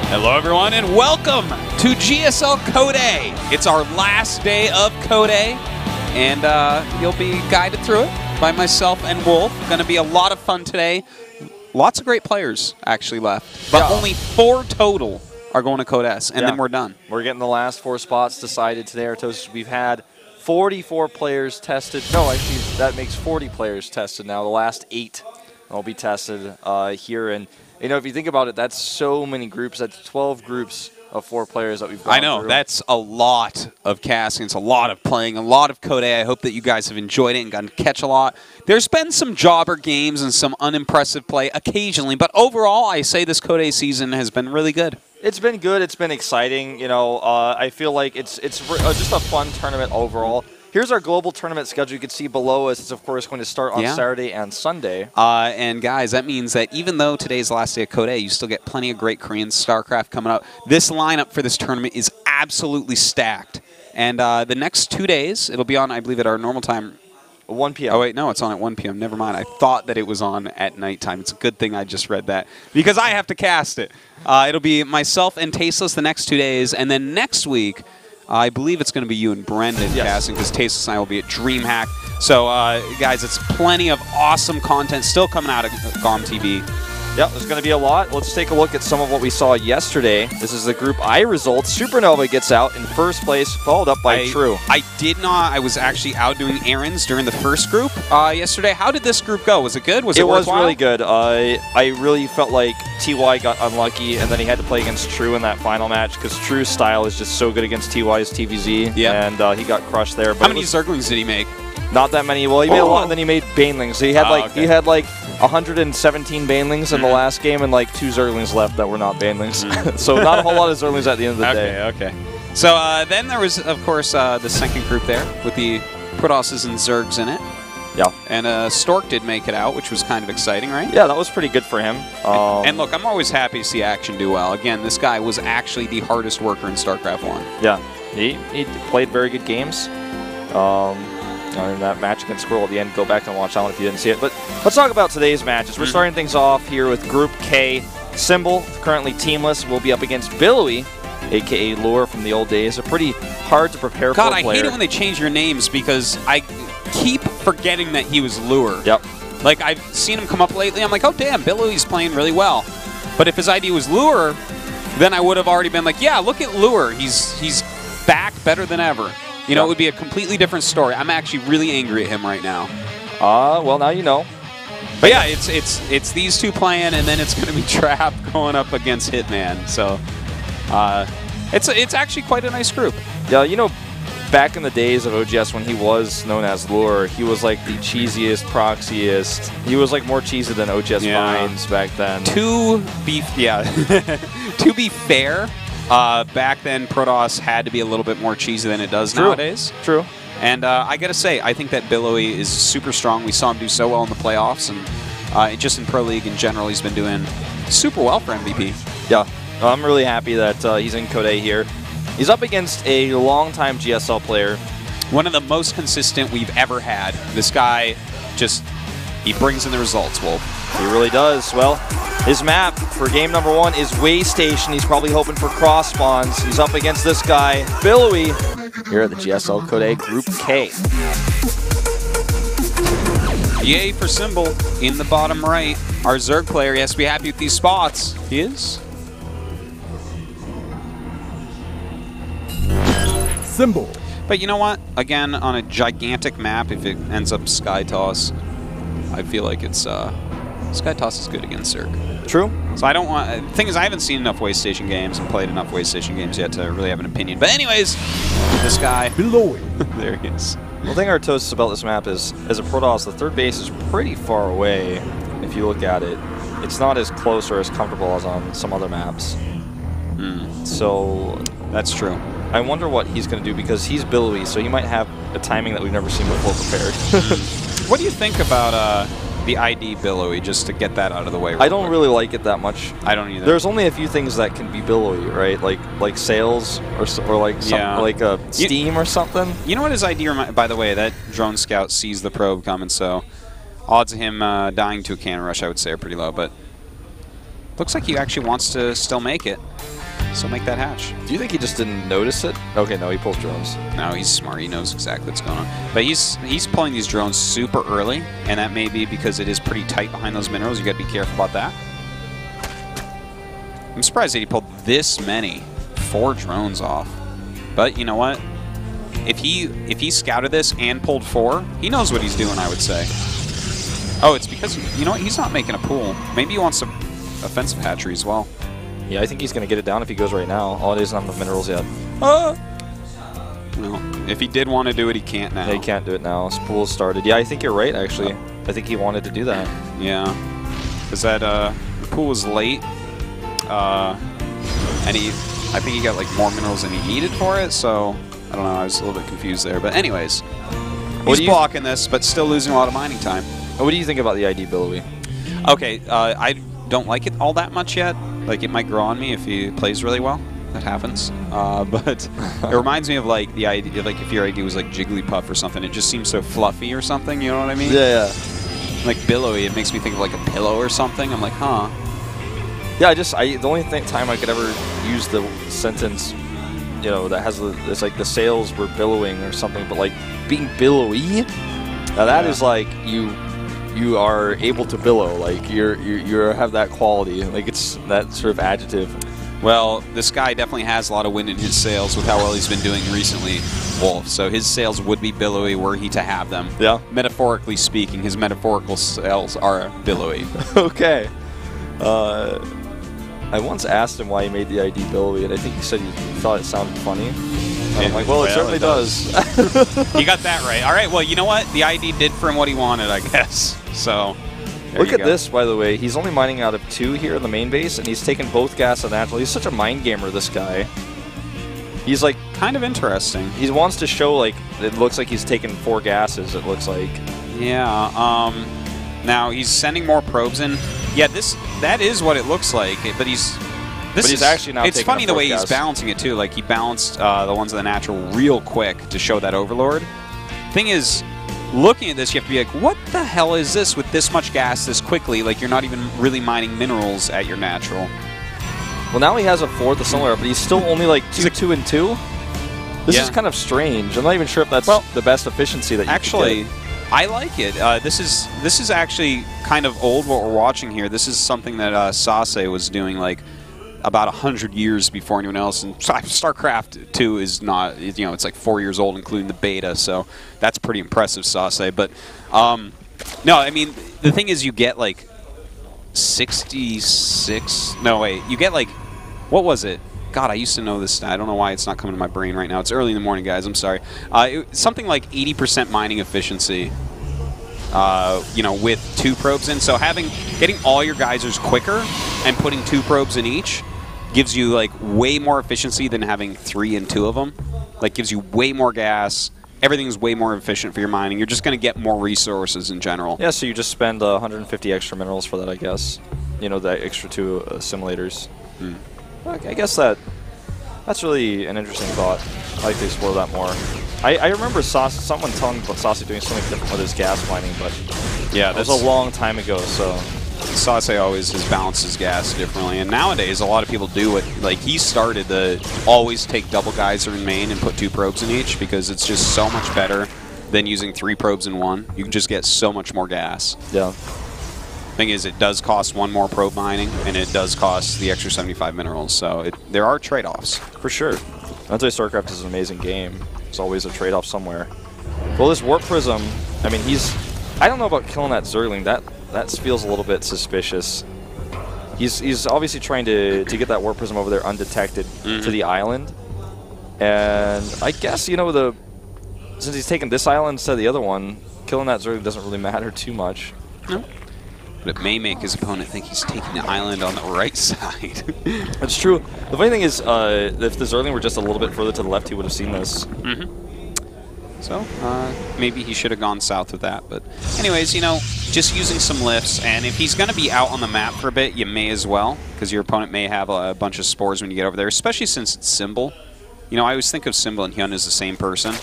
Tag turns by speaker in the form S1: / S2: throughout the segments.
S1: Hello everyone and welcome to GSL Code A. It's our last day of Code A, and you'll be guided through it by myself and Wolf. Going to be a lot of fun today. Lots of great players actually left, but only 4 total are going to Code S, and then we're done.
S2: We're getting the last 4 spots decided today, Artos. We've had 44 players tested. No, actually, that makes 40 players tested now. The last 8 will be tested here, and you know, if you think about it, that's so many groups. That's 12 groups of 4 players that we've gone
S1: I know,
S2: through. That's
S1: a lot of casting. It's a lot of playing, a lot of Code A. I hope that you guys have enjoyed it and gotten to catch a lot. There's been some jobber games and some unimpressive play occasionally, but overall, I say this Code A season has been really good.
S2: It's been good. It's been exciting. You know, I feel like it's just a fun tournament overall. Here's our global tournament schedule. You can see below us. It's, of course, going to start on Saturday and Sunday.
S1: And, guys, that means that even though today's the last day of Code A, you still get plenty of great Korean StarCraft coming up. This lineup for this tournament is absolutely stacked. And the next 2 days, it'll be on, I believe, at our normal time.
S2: 1 p.m.
S1: Oh, wait, no, it's on at 1 p.m. Never mind. I thought that it was on at nighttime. It's a good thing I just read that because I have to cast it. It'll be myself and Tasteless the next 2 days. And then next week, I believe it's going to be you and Brendan casting because Tasteless and I will be at DreamHack. So, guys, it's plenty of awesome content still coming out of GOMTV.
S2: Yep, there's going to be a lot. Let's take a look at some of what we saw yesterday. This is the Group I results. Supernova gets out in first place, followed up by True.
S1: I did not. I was actually out doing errands during the first group yesterday. How did this group go? Was it good? Was it worthwhile?
S2: It was really good. I really felt like TY got unlucky, and then he had to play against True in that final match because True's style is just so good against TY's TVZ, and he got crushed there. But
S1: how many Zerglings did he make?
S2: Not that many. Well, he made a lot, and then he made Banelings. So he had like 117 Banelings in the last game, and like 2 Zerglings left that were not Banelings. So not a whole lot of Zerglings at the end of the day.
S1: Okay. So then there was, of course, the second group there with the Protosses and Zergs in it.
S2: Yeah.
S1: And Stork did make it out, which was kind of exciting, right?
S2: Yeah, that was pretty good for him.
S1: And look, I'm always happy to see Action do well. Again, this guy was actually the hardest worker in StarCraft 1.
S2: Yeah, he played very good games. In that match against Squirrel at the end, go back and watch that one if you didn't see it. But let's talk about today's matches. We're starting things off here with Group K. Symbol, currently teamless, will be up against Billowy, a.k.a. Lure from the old days. A pretty hard to prepare for player.
S1: God, I hate it when they change your names because I keep forgetting that he was Lure.
S2: Yep.
S1: Like, I've seen him come up lately. I'm like, oh, damn, Billowy's playing really well. But if his ID was Lure, then I would have already been like, yeah, look at Lure. He's back better than ever. You know, it would be a completely different story. I'm actually really angry at him right now.
S2: Well, now you know.
S1: But yeah, it's these two playing, and then it's going to be Trap going up against Hitman. So it's actually quite a nice group.
S2: Yeah, you know, back in the days of OGS when he was known as Lure, he was like the cheesiest, proxiest. He was like more cheesy than OGS Vines back then.
S1: To be fair. Back then, Protoss had to be a little bit more cheesy than it does nowadays.
S2: True.
S1: And I got to say, I think that Billowy is super strong. We saw him do so well in the playoffs, and just in Pro League in general, he's been doing super well for MVP.
S2: Yeah, I'm really happy that he's in Code A here. He's up against a longtime GSL player.
S1: One of the most consistent we've ever had. This guy just, he brings in the results, Wolf.
S2: He really does. Well, his map for game number 1 is Way Station. He's probably hoping for cross spawns. He's up against this guy, Billowy, here at the GSL Code A Group K.
S1: Yay for Symbol in the bottom right. Our Zerg player, he has to be happy with these spots. He is.
S3: Symbol.
S1: But you know what? Again, on a gigantic map, if it ends up Sky Toss, I feel like it's Sky Toss is good against Zerg.
S2: True.
S1: So I don't want. The thing is, I haven't seen enough Way Station games and played enough Way Station games yet to really have an opinion. But anyways, this guy.
S3: Billowy.
S1: There he is.
S2: The thing Artos about this map is, as a Protoss, the third base is pretty far away. If you look at it, it's not as close or as comfortable as on some other maps. So
S1: that's true.
S2: I wonder what he's going to do because he's Billowy, so he might have a timing that we've never seen before prepared.
S1: What do you think about the ID Billowy, just to get that out of the way?
S2: I don't really like it that much.
S1: I don't either.
S2: There's only a few things that can be Billowy, right? Like sales or like something like a Steam or something.
S1: You know what his ID reminds? By the way, that drone scout sees the probe coming, so odds of him dying to a cannon rush, I would say, are pretty low. But looks like he actually wants to still make it. So make that hatch.
S2: Do you think he just didn't notice it? Okay, no, he pulls drones.
S1: No, he's smart. He knows exactly what's going on. But he's pulling these drones super early, and that may be because it is pretty tight behind those minerals. You got to be careful about that. I'm surprised that he pulled this many, 4 drones off. But you know what? If he scouted this and pulled 4, he knows what he's doing, I would say. Oh, it's because, you know what? He's not making a pool. Maybe he wants some offensive hatchery as well.
S2: Yeah, I think he's going to get it down if he goes right now. All it is, not enough minerals yet.
S1: Well, if he did want to do it, he can't now.
S2: Yeah, he can't do it now. His pool started. Yeah, I think you're right, actually. I think he wanted to do that.
S1: Yeah. Because that the pool was late. And I think he got like more minerals than he needed for it, so I don't know, I was a little bit confused there. But anyways, he's blocking this, but still losing a lot of mining time.
S2: What do you think about the ID Billowy?
S1: Okay, I don't like it all that much yet. Like, it might grow on me if he plays really well. That happens. But it reminds me of like the ID, like if your ID was like Jigglypuff or something. It just seems so fluffy or something, you know what I mean?
S2: Yeah.
S1: Like Billowy, it makes me think of like a pillow or something. I'm like, huh.
S2: Yeah, the only time I could ever use the sentence, you know, that has it's like the sails were billowing or something, but like being billowy, now that is like you are able to billow, like you have that quality, like it's that sort of adjective.
S1: Well, this guy definitely has a lot of wind in his sails with how well he's been doing recently, Wolf. So his sails would be billowy were he to have them.
S2: Yeah.
S1: Metaphorically speaking, his metaphorical sails are billowy.
S2: Okay. I once asked him why he made the ID Billowy, and I think he said he thought it sounded funny. And I'm like, well, it certainly does.
S1: He got that right. All right, well, you know what? The ID did for him what he wanted, I guess. So,
S2: look at this, by the way. He's only mining out of 2 here in the main base, and he's taken both gas and natural. He's such a mind gamer, this guy. He's like...
S1: kind of interesting.
S2: He wants to show, like, it looks like he's taken 4 gases, it looks like.
S1: Yeah, now he's sending more probes in. Yeah, that is what it looks like, but he's
S2: actually now.
S1: It's funny the way he's balancing it too. Like he balanced the ones of the natural real quick to show that overlord. Thing is, looking at this, you have to be like, what the hell is this with this much gas this quickly? Like you're not even really mining minerals at your natural.
S2: Well, now he has a 4th similar, but he's still only like 2 and 2. This is kind of strange. I'm not even sure if that's the best efficiency that you
S1: actually.
S2: could get.
S1: I like it. This is actually kind of old what we're watching here. This is something that Sase was doing like about 100 years before anyone else. And StarCraft II is not, you know, it's like 4 years old, including the beta. So that's pretty impressive, Sase. But no, I mean the thing is, you get like 66. No wait, you get like, what was it? God, I used to know this. I don't know why it's not coming to my brain right now. It's early in the morning, guys. I'm sorry. Something like 80% mining efficiency, you know, with 2 probes in. So getting all your geysers quicker and putting 2 probes in each gives you like way more efficiency than having 3 and 2 of them. Like gives you way more gas. Everything's way more efficient for your mining. You're just going to get more resources in general.
S2: Yeah, so you just spend 150 extra minerals for that, I guess. You know, the extra 2 simulators. I guess that's really an interesting thought. I'd like to explore that more. I remember someone telling me about Sase doing something different with his gas mining, but yeah, that was a long time ago. So
S1: Sase always has balanced his gas differently, and nowadays a lot of people do it. Like he started the always take double geyser in main and put 2 probes in each because it's just so much better than using 3 probes in 1. You can just get so much more gas.
S2: Yeah.
S1: Thing is, it does cost 1 more probe mining, and it does cost the extra 75 minerals. So there are trade-offs.
S2: For sure. That's why StarCraft is an amazing game. There's always a trade-off somewhere. Well, this Warp Prism, I mean, I don't know about killing that Zergling. That feels a little bit suspicious. He's obviously trying to get that Warp Prism over there undetected to the island. And I guess, you know, since he's taken this island instead of the other one, killing that Zergling doesn't really matter too much.
S1: No. But it may make his opponent think he's taking the island on the right side.
S2: That's true. The funny thing is, if the Zergling were just a little bit further to the left, he would have seen this.
S1: So, maybe he should have gone south with that. But anyways, you know, just using some lifts. And if he's going to be out on the map for a bit, you may as well. Because your opponent may have a bunch of spores when you get over there. Especially since it's Symbol. You know, I always think of Symbol and Hyun as the same person.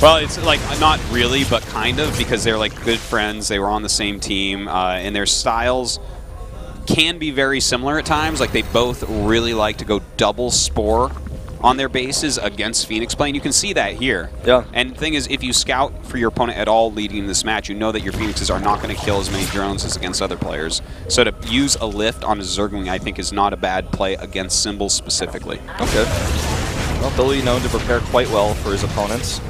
S1: Well, it's like not really, but kind of, because they're like good friends. They were on the same team, and their styles can be very similar at times. Like, they both really like to go double Spore on their bases against Phoenix Plane. You can see that here.
S2: Yeah.
S1: And the thing is, if you scout for your opponent at all leading this match, you know that your Phoenixes are not going to kill as many drones as against other players. So to use a lift on a Zergling, I think, is not a bad play against Symbols specifically.
S2: Okay. Well, Billowy known to prepare quite well for his opponents.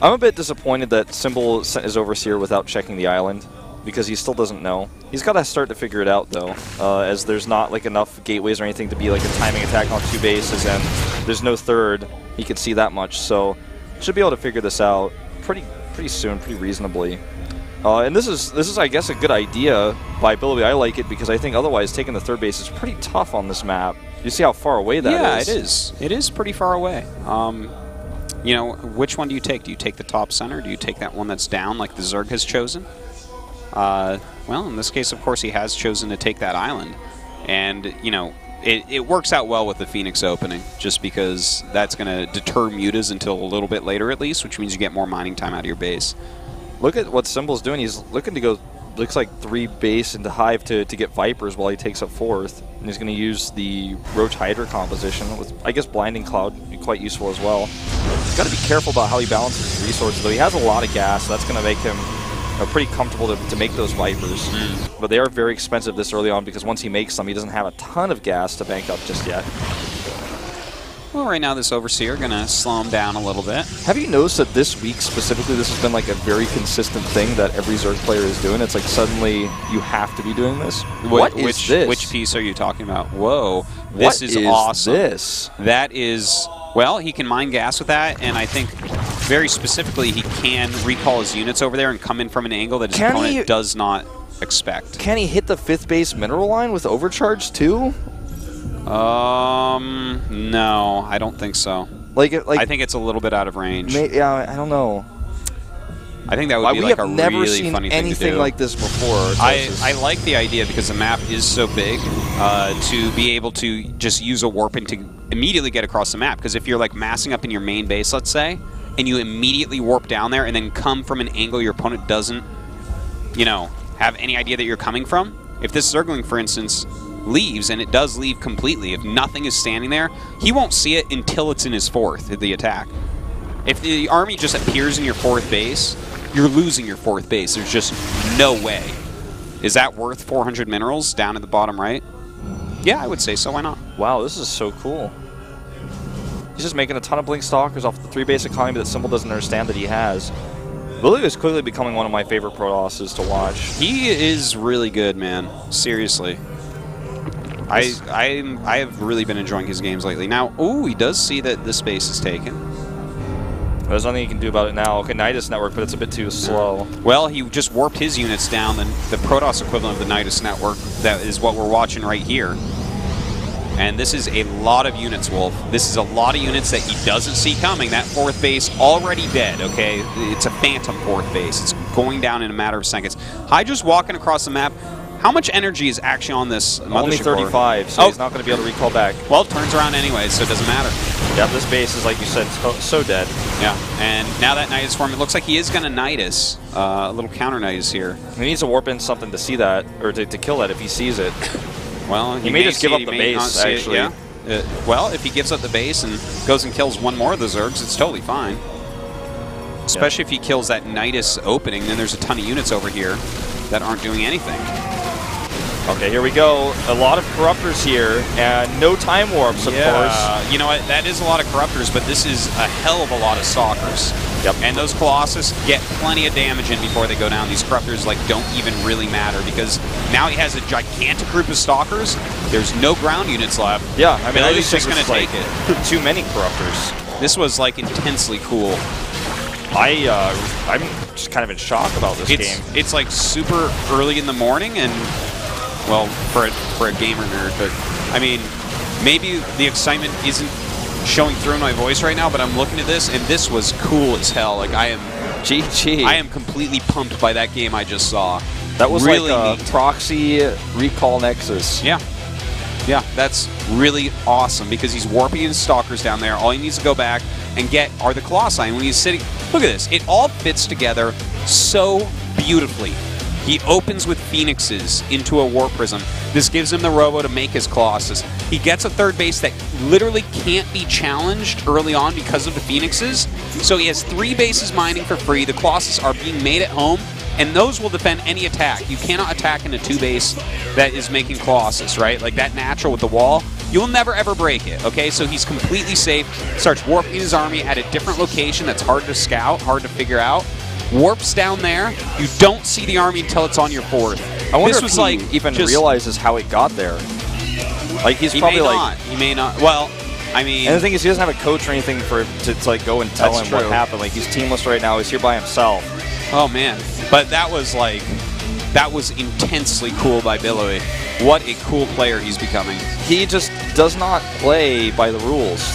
S2: I'm a bit disappointed that Symbol sent his Overseer without checking the island, because he still doesn't know. He's got to start to figure it out, though, as there's not like enough gateways or anything to be like a timing attack on 2 bases, and there's no third. He could see that much, so should be able to figure this out pretty soon, pretty reasonably. And this is, I guess, a good idea by Billowy. I like it because I think otherwise taking the 3rd base is pretty tough on this map. You see how far away that is?
S1: Yeah, it is. It is pretty far away. You know, which one do you take? Do you take the top center? Do you take that one that's down, like the Zerg has chosen? Well, in this case, of course, he has chosen to take that island. And, you know, it works out well with the Phoenix opening, just because that's going to deter mutas until a little bit later, at least, which means you get more mining time out of your base.
S2: Look at what Symbol's doing. He's looking to go, looks like 3 base into Hive to get Vipers while he takes up 4th. And he's going to use the Roach Hydra composition with, I guess, Blinding Cloud be quite useful as well. He's got to be careful about how he balances his resources, though. He has a lot of gas, so that's going to make him pretty comfortable to make those Vipers. But they are very expensive this early on, because once he makes them, he doesn't have a ton of gas to bank up just yet.
S1: Well, right now this Overseer going to slow him down a little bit.
S2: Have you noticed that this week specifically, this has been like a very consistent thing that every Zerg player is doing? It's like suddenly you have to be doing this. What is this?
S1: Which piece are you talking about? Whoa,
S2: this
S1: is awesome.
S2: This?
S1: That is, well, he can mine gas with that, and I think very specifically he can recall his units over there and come in from an angle that his opponent does not expect.
S2: Can he hit the 5th base mineral line with overcharge too?
S1: No, I don't think so. Like I think it's a little bit out of range.
S2: Yeah, I don't know.
S1: I think that would be like a really funny thing to do. We have never seen
S2: anything like this before.
S1: I like the idea because the map is so big to be able to just use a warp and to immediately get across the map. Because if you're like massing up in your main base, let's say, and you immediately warp down there and then come from an angle your opponent doesn't, you know, have any idea that you're coming from. If this Zergling, for instance, leaves, and it does leave completely, if nothing is standing there, he won't see it until it's in his 4th, the attack. If the army just appears in your 4th base, you're losing your 4th base. There's just no way. Is that worth 400 minerals down at the bottom right? Yeah, I would say so. Why not?
S2: Wow, this is so cool. He's just making a ton of Blink Stalkers off the 3 base economy that Symbol doesn't understand that he has. Billowy is quickly becoming one of my favorite Protosses to watch.
S1: He is really good, man. Seriously. I have really been enjoying his games lately. Now, he does see that this base is taken.
S2: There's nothing you can do about it now. Okay, Nidus Network, but it's a bit too slow.
S1: Well, he just warped his units down, the Protoss equivalent of the Nidus Network. That is what we're watching right here. And this is a lot of units, Wolf. This is a lot of units that he doesn't see coming. That 4th base already dead, okay? It's a phantom 4th base. It's going down in a matter of seconds. Hydra's walking across the map. How much energy is actually on this mothership?
S2: Only 35, so he's not going to be able to recall back.
S1: Well, it turns around anyway, so it doesn't matter.
S2: Yeah, this base is, like you said, so dead.
S1: Yeah, and now that Nidus form, it looks like he is going to Nidus. A little counter Nidus here.
S2: He needs to warp in something to see that, or to kill that if he sees it.
S1: Well,
S2: he may just give up the base, actually.
S1: Yeah. Well, if he gives up the base and goes and kills one more of the Zergs, it's totally fine. Especially if he kills that Nidus opening, then there's a ton of units over here that aren't doing anything.
S2: Okay, here we go. A lot of Corruptors here, and no Time Warps, of course.
S1: You know what? That is a lot of Corruptors, but this is a hell of a lot of Stalkers.
S2: Yep.
S1: And those Colossus get plenty of damage in before they go down. These Corruptors don't even really matter, because now he has a gigantic group of Stalkers. There's no ground units left.
S2: Yeah, I mean, I
S1: just going to take it.
S2: Too many Corruptors.
S1: This was intensely cool.
S2: I'm just kind of in shock about this game.
S1: It's like super early in the morning, and well, for a gamer nerd, but I mean, maybe the excitement isn't showing through in my voice right now, but I'm looking at this, and this was cool as hell. Like, I am completely pumped by that game I just saw.
S2: That was
S1: really
S2: like a proxy recall Nexus.
S1: Yeah. Yeah, that's really awesome, because he's warping his Stalkers down there. All he needs to go back and get are the Colossi. And when he's sitting, look at this. It all fits together so beautifully. He opens with Phoenixes into a Warp Prism. This gives him the robo to make his Colossus. He gets a third base that literally can't be challenged early on because of the Phoenixes. So he has 3 bases mining for free. The Colossus are being made at home, and those will defend any attack. You cannot attack in a 2-base that is making Colossus, right? Like that natural with the wall. You will never, ever break it, okay? So he's completely safe. Starts warping his army at a different location that's hard to scout, hard to figure out. Warps down there. You don't see the army until it's on your 4th.
S2: I wonder
S1: this
S2: if
S1: was
S2: he
S1: like
S2: even realizes how it got there. Like he's probably like
S1: he may not. Well, I mean,
S2: and the thing is, he doesn't have a coach or anything to like go and tell him what happened. Like he's teamless right now. He's here by himself.
S1: Oh man, but that was intensely cool by Billowy. What a cool player he's becoming.
S2: He just does not play by the rules.